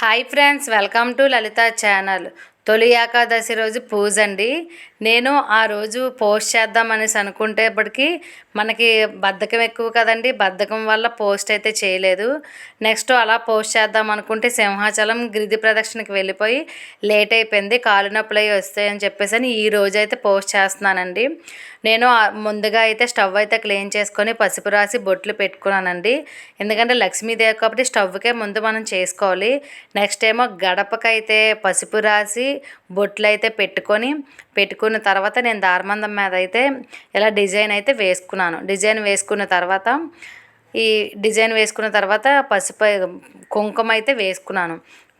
Hi friends, welcome to Lalitha channel. తొలి ఏకాదశి రోజు పూజ అండి. నేను ఆ రోజు పోస్ట్ చేద్దామనేసి అనుకుంటేప్పటికీ మనకి బద్ధకం ఎక్కువ కదండి. బద్ధకం వల్ల పోస్ట్ అయితే చేయలేదు. నెక్స్ట్ అలా పోస్ట్ చేద్దాం అనుకుంటే సింహాచలం గిరి ప్రదక్షిణకి వెళ్ళిపోయి లేట్ అయిపోయింది. కాలు నొప్పులు అవి వస్తాయని చెప్పేసి ఈ రోజు అయితే పోస్ట్ చేస్తున్నానండి. నేను ముందుగా అయితే స్టవ్ అయితే క్లీన్ చేసుకొని పసుపు రాసి బొట్లు పెట్టుకున్నానండి. ఎందుకంటే లక్ష్మీదేవి కాబట్టి స్టవ్కే ముందు మనం చేసుకోవాలి. నెక్స్ట్ ఏమో గడపకైతే పసుపు రాసి బొట్లు అయితే పెట్టుకున్న తర్వాత నేను దారమందం మీద అయితే ఇలా డిజైన్ అయితే వేసుకున్నాను. ఈ డిజైన్ వేసుకున్న తర్వాత పసుపు కుంకుమ అయితే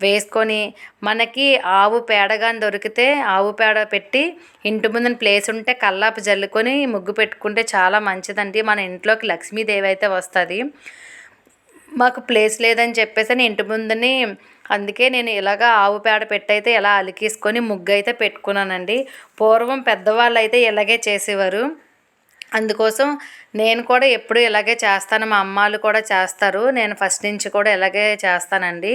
వేసుకొని మనకి ఆవు పేడ కానీ దొరికితే ఆవు పేడ పెట్టి ఇంటి ముందున ప్లేస్ ఉంటే కల్లాపు జల్లుకొని ముగ్గు పెట్టుకుంటే చాలా మంచిదండి. మన ఇంట్లోకి లక్ష్మీదేవి అయితే వస్తుంది. మాకు ప్లేస్ లేదని చెప్పేసి ఇంటి ముందుని అందుకే నేను ఇలాగ ఆవు పేడ పెట్టయితే ఇలా అలికేసుకొని ముగ్గు అయితే పెట్టుకున్నానండి. పూర్వం పెద్దవాళ్ళు అయితే ఇలాగే చేసేవారు. అందుకోసం నేను కూడా ఎప్పుడు ఇలాగే చేస్తాను. మా అమ్మాళ్ళు కూడా చేస్తారు. నేను ఫస్ట్ నుంచి కూడా ఇలాగే చేస్తానండి.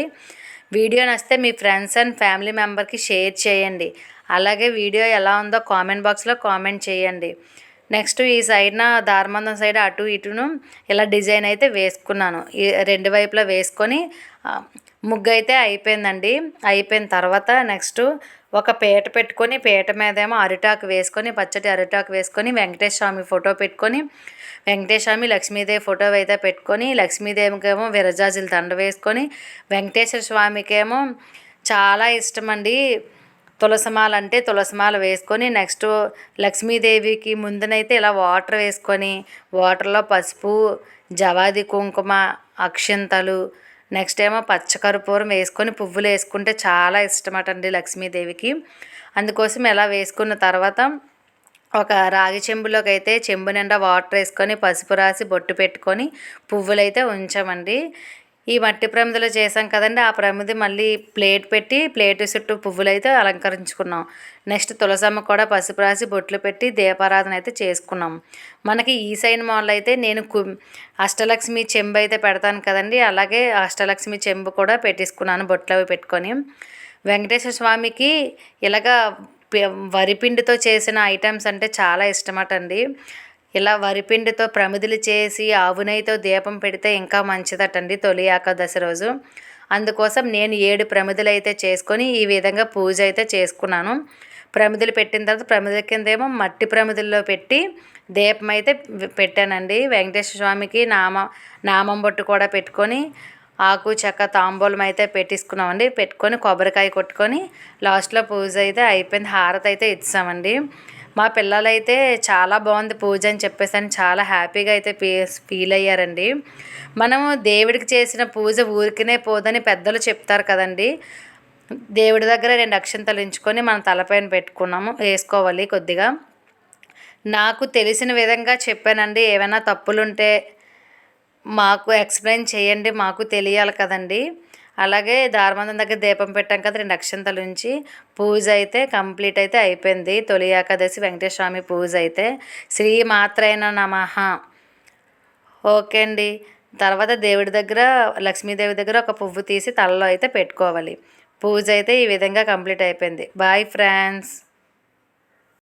వీడియో నచ్చితే మీ ఫ్రెండ్స్ అండ్ ఫ్యామిలీ మెంబర్కి షేర్ చేయండి. అలాగే వీడియో ఎలా ఉందో కామెంట్ బాక్స్లో కామెంట్ చేయండి. నెక్స్ట్ ఈ సైడ్న దారమందం సైడ్ అటు ఇటును ఇలా డిజైన్ అయితే వేసుకున్నాను. ఈ రెండు వైపులా వేసుకొని ముగ్గు అయితే అయిపోయిందండి. అయిపోయిన తర్వాత నెక్స్ట్ ఒక పీట పెట్టుకొని పీట మీదేమో అరిటాకు వేసుకొని పచ్చటి అరిటాకు వేసుకొని వెంకటేశ్వర స్వామి ఫోటో పెట్టుకొని వెంకటేశ్వర స్వామి లక్ష్మీదేవి ఫోటో అయితే పెట్టుకొని లక్ష్మీదేవికేమో విరజాజులు దండ వేసుకొని వెంకటేశ్వర స్వామికేమో చాలా ఇష్టం అండి తులసిమాల అంటే తులసిమాల వేసుకొని నెక్స్ట్ లక్ష్మీదేవికి ముందునైతే ఇలా వాటర్ వేసుకొని వాటర్లో పసుపు జవాది కుంకుమ అక్షింతలు నెక్స్ట్ ఏమో పచ్చకర్పూరం వేసుకొని పువ్వులు వేసుకుంటే చాలా ఇష్టమటండి లక్ష్మీదేవికి. అందుకోసం ఇలా వేసుకున్న తర్వాత ఒక రాగి చెంబులోకి అయితే చెంబు నిండా వాటర్ వేసుకొని పసుపు రాసి బొట్టు పెట్టుకొని పువ్వులైతే ఉంచామండి. ఈ మట్టి ప్రమిదలో చేసాం కదండి, ఆ ప్రమిది మళ్ళీ ప్లేట్ పెట్టి ప్లేట్ చుట్టూ పువ్వులు అయితే అలంకరించుకున్నాం. నెక్స్ట్ తులసమ్మ కూడా పసుపు రాసి బొట్లు పెట్టి దీపారాధన అయితే చేసుకున్నాం. మనకి ఈ సైడ్ మోడల్ అయితే నేను అష్టలక్ష్మి చెంబు అయితే పెడతాను కదండి, అలాగే అష్టలక్ష్మి చెంబు కూడా పెట్టేసుకున్నాను బొట్లు అవి పెట్టుకొని. వెంకటేశ్వర స్వామికి ఇలాగా వరిపిండితో చేసిన ఐటమ్స్ అంటే చాలా ఇష్టమటండి. ఇలా వరిపిండితో ప్రమిదలు చేసి ఆవు నెయ్యితో దీపం పెడితే ఇంకా మంచిదటండి తొలి ఏకాదశి రోజు. అందుకోసం నేను 7 ప్రమిదలు అయితే చేసుకొని ఈ విధంగా పూజ అయితే చేసుకున్నాను. ప్రమిదలు పెట్టిన తర్వాత ప్రమిదల కిందేమో మట్టి ప్రమిదల్లో పెట్టి దీపం అయితే పెట్టానండి. వెంకటేశ్వర స్వామికి నామం బొట్టు కూడా పెట్టుకొని ఆకు చెక్క తాంబూలం అయితే పెట్టేసుకున్నామండి. పెట్టుకొని కొబ్బరికాయ కొట్టుకొని లాస్ట్లో పూజ అయితే అయిపోయింది. హారతి అయితే ఇచ్చామండి. మా పిల్లలైతే చాలా బాగుంది పూజ అని చెప్పేసి చాలా హ్యాపీగా అయితే ఫీల్ అయ్యారండి. మనము దేవుడికి చేసిన పూజ ఊరికనే పోదని పెద్దలు చెప్తారు కదండి. దేవుడి దగ్గర 2 అక్షంతలు ఎంచుకొని మన తలపైన వేసుకోవాలి కొద్దిగా. నాకు తెలిసిన విధంగా చెప్పానండి. ఏమైనా తప్పులుంటే మాకు ఎక్స్ప్లెయిన్ చేయండి, మాకు తెలియాలి కదండి. అలాగే దారమందం దగ్గర దీపం పెట్టాం కదా, 2 అక్షంతలు ఉంచి పూజ అయితే కంప్లీట్ అయితే అయిపోయింది. తొలి ఏకాదశి వెంకటేశ్వర స్వామి పూజ అయితే శ్రీమాత్రేన నమః. ఓకే అండి. తర్వాత దేవుడి దగ్గర లక్ష్మీదేవి దగ్గర ఒక పువ్వు తీసి తలలో అయితే పెట్టుకోవాలి. పూజ అయితే ఈ విధంగా కంప్లీట్ అయిపోయింది. Bye friends.